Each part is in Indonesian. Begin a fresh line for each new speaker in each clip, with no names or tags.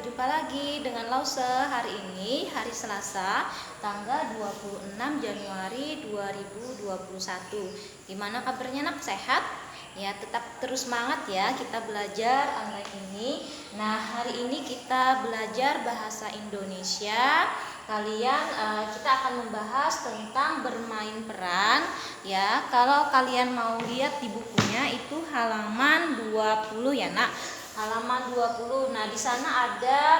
Berjumpa lagi dengan Lause hari ini, hari Selasa, tanggal 26 Januari 2021. Gimana kabarnya nak? Sehat? Ya, tetap terus semangat ya kita belajar online ini. Nah, hari ini kita belajar bahasa Indonesia. Kita akan membahas tentang bermain peran ya. Kalau kalian mau lihat di bukunya itu halaman 20 ya, Nak. Halaman 20. Nah, di sana ada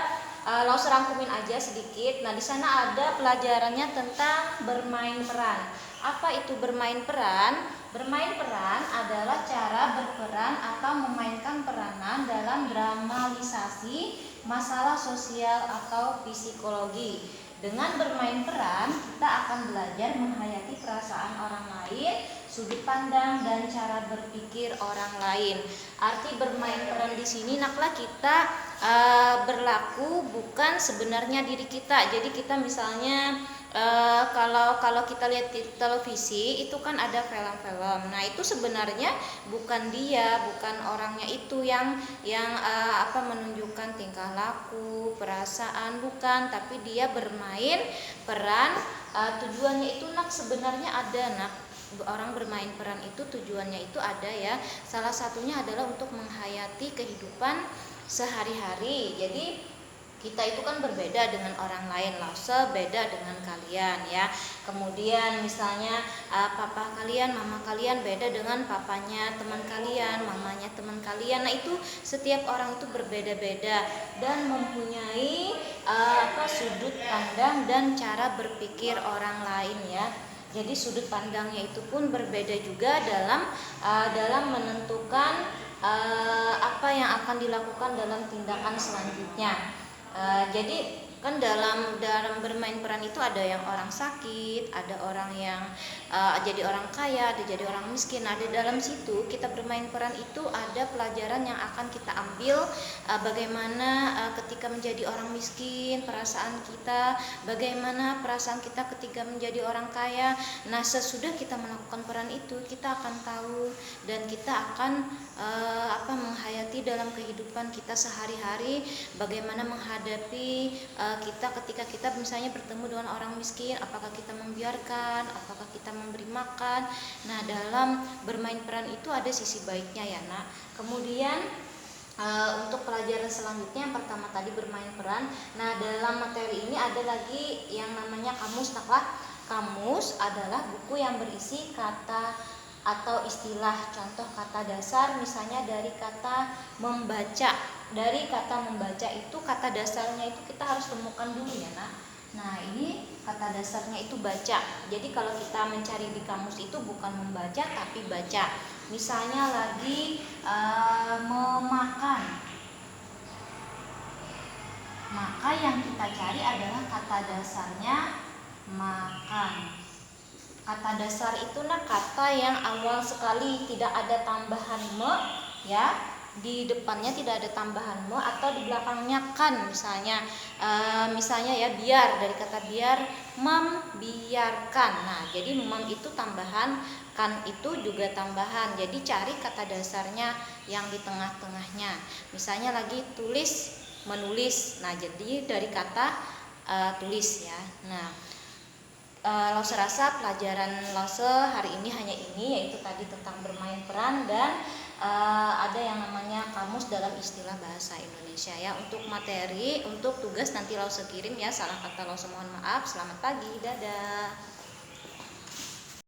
Lause rangkumin aja sedikit. Nah, di sana ada pelajarannya tentang bermain peran. Apa itu bermain peran? Bermain peran adalah cara berperan atau memainkan peranan dalam dramatisasi masalah sosial atau psikologi. Dengan bermain peran, kita akan belajar menghayati perasaan orang lain, sudut pandang dan cara berpikir orang lain. Arti bermain peran di sini naklah kita berlaku bukan sebenarnya diri kita. Jadi kita misalnya kalau kita lihat di televisi itu kan ada film-film. Nah, itu sebenarnya bukan dia, bukan orangnya itu yang menunjukkan tingkah laku, perasaan, bukan, tapi dia bermain peran. Tujuannya itu nak sebenarnya ada nak. Orang bermain peran itu tujuannya itu ada ya. Salah satunya adalah untuk menghayati kehidupan sehari-hari. Jadi kita itu kan berbeda dengan orang lain, Lause beda dengan kalian ya. Kemudian misalnya papa kalian, mama kalian beda dengan papanya teman kalian, mamanya teman kalian. Nah, itu setiap orang itu berbeda-beda dan mempunyai sudut pandang dan cara berpikir orang lain ya. Jadi sudut pandangnya itu pun berbeda juga dalam menentukan apa yang akan dilakukan dalam tindakan selanjutnya. Jadi kan dalam bermain peran itu ada yang orang sakit, ada orang yang jadi orang kaya, ada jadi orang miskin. Ada dalam situ kita bermain peran itu ada pelajaran yang akan kita ambil, bagaimana ketika menjadi orang miskin, perasaan kita, bagaimana perasaan kita ketika menjadi orang kaya. Nah, sesudah kita melakukan peran itu, kita akan tahu dan kita akan menghayati dalam kehidupan kita sehari-hari, bagaimana menghadapi kita ketika kita misalnya bertemu dengan orang miskin, apakah kita membiarkan, apakah kita memberi makan. Nah, dalam bermain peran itu ada sisi baiknya ya nak. Kemudian untuk pelajaran selanjutnya yang pertama tadi bermain peran. Nah, dalam materi ini ada lagi yang namanya kamus naklah. Kamus adalah buku yang berisi kata atau istilah, contoh kata dasar misalnya dari kata membaca. Dari kata membaca itu kata dasarnya itu kita harus temukan dulu ya nak. Nah, ini kata dasarnya itu baca. Jadi kalau kita mencari di kamus itu bukan membaca tapi baca. Misalnya lagi memakan, maka yang kita cari adalah kata dasarnya makan. Kata dasar itu kata yang awal sekali tidak ada tambahan me ya, di depannya tidak ada tambahan me atau di belakangnya kan, misalnya ya biar, dari kata biar, membiarkan. Nah, jadi mem itu tambahan, kan itu juga tambahan. Jadi cari kata dasarnya yang di tengah-tengahnya. Misalnya lagi tulis, menulis. Nah, jadi dari kata tulis ya. Nah, Lause rasa pelajaran Lause hari ini hanya ini, yaitu tadi tentang bermain peran dan ada yang namanya kamus dalam istilah bahasa Indonesia ya. Untuk materi, untuk tugas nanti Lause kirim ya. Salah kata Lause mohon maaf. Selamat pagi, dadah.